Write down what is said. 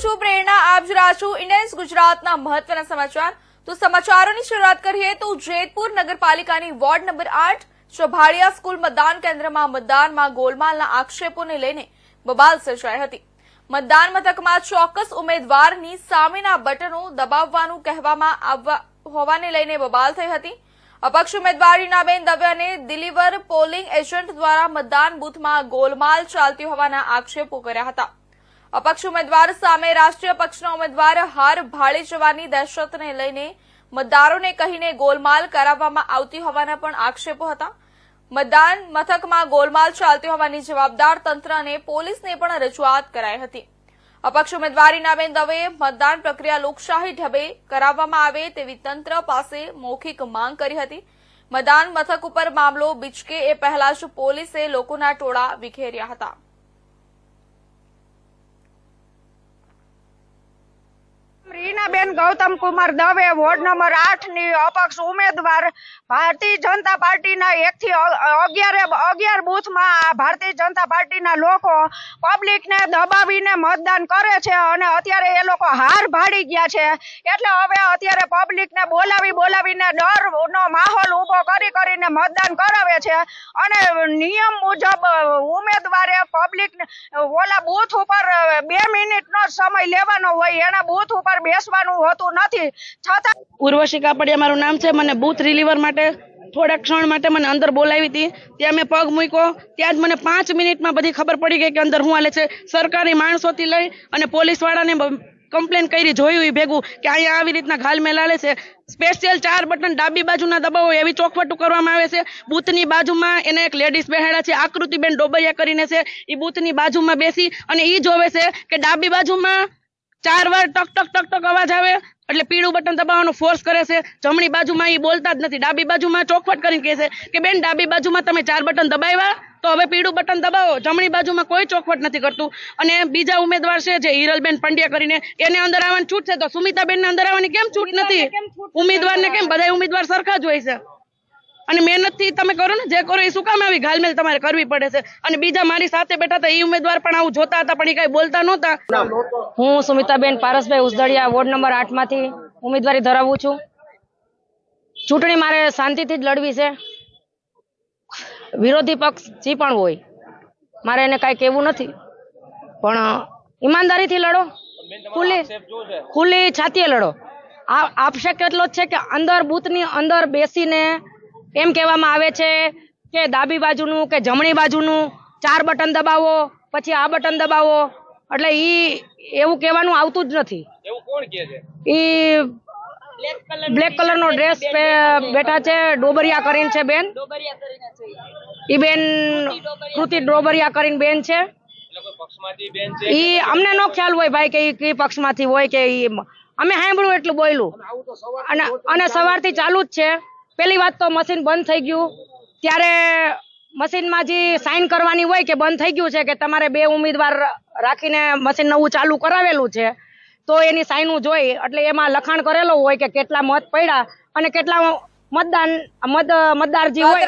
છું પ્રેરણા, આપ જોઈ રહ્યા છો ઇન્ડિયન્સ ગુજરાતના મહત્વના સમાચાર। તો સમાચારોની શરૂઆત કરીએ તો જેતપુર નગરપાલિકાની વોર્ડ નંબર 8 ચોભાળિયા સ્કૂલ મતદાન કેન્દ્રમાં મતદાનમાં ગોલમાલના આક્ષેપોને લઈને બબાલ સર્જાઈ હતી। મતદાન મથકમાં ચોક્કસ ઉમેદવારની સામેના બટનો દબાવવાનું કહેવામાં હોવાને લઈને બબાલ થઈ હતી। અપક્ષ ઉમેદવાર રીનાબેન દવે અને દિલીવર પોલિંગ એજન્ટ દ્વારા મતદાન બૂથમાં ગોલમાલ ચાલતી હોવાના આક્ષેપો કર્યા હતા। અપક્ષ ઉમેદવાર સામે રાષ્ટ્રીય પક્ષના ઉમેદવાર હાર ભાળી જવાની દહેશતને લઈને મતદારોને કહીને ગોલમાલ કરાવવામાં આવતી હોવાના પણ આક્ષેપો હતા। મતદાન મથકમાં ગોલમાલ ચાલતી હોવાની જવાબદાર તંત્ર અને પોલીસને પણ રજૂઆત કરાઈ હતી। અપક્ષ ઉમેદવાર રીનાબેન દવેએ મતદાન પ્રક્રિયા લોકશાહી ઢબે કરાવવામાં આવે તેવી તંત્ર પાસે મૌખિક માંગ કરી હતી। મતદાન મથક ઉપર મામલો બીચકે એ પહેલા જ પોલીસે લોકોના ટોળા વિખેર્યા હતા। રીનાબેન ગૌતમ કુમાર દવે વોર્ડ નંબર 8 ની અપક્ષ ઉમેદવાર ભારતીય જનતા પાર્ટીના 1 થી 11 બૂથમાં ભારતીય જનતા પાર્ટીના લોકો પબ્લિકને દબાવીને મતદાન કરે છે અને અત્યારે એ લોકો હાર ભાડી ગયા છે। એટલે હવે અત્યારે પબ્લિકને બોલાવીને ડરનો માહોલ ઊભો કરીને મતદાન કરાવે છે અને નિયમ મુજબ ઉમેદવારે પબ્લિકને ઓલા બૂથ ઉપર 2 મિનિટનો સમય લેવાનો હોય, એના બૂથ ઉપર બેસવાનું હોતું નથી। છતાં ઉર્વશી કાપડિયા મારું નામ છે। મને બૂથ રિલીવર માટે થોડા ક્ષણ માટે મને અંદર બોલાવી હતી। ત્યાં મેં પગ મૂક્યો, ત્યાં જ મને 5 મિનિટમાં બધી ખબર પડી ગઈ કે અંદર શું હાલે છે। સરકારી માણસોથી લઈ અને પોલીસ વાળાને કમ્પ્લેન કરી, જોયું એ ભેગું કે અહીંયા આવી રીતના ઘાલમેલ હાલે છે। સ્પેશિયલ 4 બટન ડાબી બાજુના દબાવો એવી ચોખવટું કરવામાં આવે છે। બૂથની બાજુમાં એને એક લેડીઝ બેહાડ્યા છે, આકૃતિબેન ડોબરિયા કરીને છે, એ બૂથની બાજુમાં બેસી અને એ જોવે છે કે ડાબી બાજુમાં 4 વાર ટક ટક ટક ટક અવાજ આવે એટલે પીળું બટન દબાવવાનો ફોર્સ કરે છે। જમણી બાજુમાં એ બોલતા જ નથી, ડાબી બાજુમાં ચોખવટ કરીને કહે છે કે બેન ડાબી બાજુમાં તમે 4 બટન દબાવ્યા તો હવે પીળું બટન દબાવો। જમણી બાજુમાં કોઈ ચોખવટ નથી કરતું। અને બીજા ઉમેદવાર છે જે હિરલબેન પંડ્યા કરીને, એને અંદર આવવાની છૂટ છે, તો સુમિતાબેનને અંદર આવવાની કેમ છૂટ નથી? ઉમેદવારને કેમ? બધા ઉમેદવાર સરખા જ હોય છે અને મહેનતથી તમે કરો ને, જે કરો એ શું કામ આવી ઘાલમેલ તમારે કરવી પડે છે? અને બીજા મારી સાથે બેઠા હતા એ ઉમેદવાર પણ આવું જોતા હતા પણ એ કઈ બોલતા નહોતા। હું સુમિતાબેન પારસભાઈ ઉસદડિયા વોર્ડ નંબર 8 માંથી ઉમેદવારી ધરાવું છું। ચૂંટણી મારે શાંતિથી જ લડવી છે। વિરોધી પક્ષ જે પણ હોય મારે એને કઈ કહેવું નથી, પણ ઈમાનદારીથી લડો, ખુલ્લી છાતીએ લડો। આક્ષેપ કેટલો જ છે કે અંદર બૂથની અંદર બેસીને એમ કહેવામાં આવે છે કે ડાબી બાજુનું કે જમણી બાજુનું 4 બટન દબાવો, પછી આ બટન દબાવો, એટલે એવું કહેવાનું આવતું જ નથી। એવું કોણ કહે છે? બ્લેક કલરનો ડ્રેસ બેઠા છે, ડોબરિયા કરીને છે બેન, ઈ બેન કૃતિ ડોબરિયા કરીને બેન છે। ઈ અમને નો ખ્યાલ હોય ભાઈ કે ઈ કઈ પક્ષમાંથી હોય કે ઈ અમે સાંભળ્યું એટલું બોલ્યું અને સવારથી ચાલુ જ છે। પેલી વાત તો મશીન બંધ થઈ ગયું ત્યારે મશીનમાં જે સાઇન કરવાની હોય કે બંધ થઈ ગયું છે કે તમારે 2 ઉમેદવાર રાખીને મશીન નવું ચાલુ કરાવેલું છે, તો એની સાઇનું જોઈ એટલે એમાં લખાણ કરેલું હોય કે કેટલા મત પડ્યા અને કેટલા મતદાર જે હોય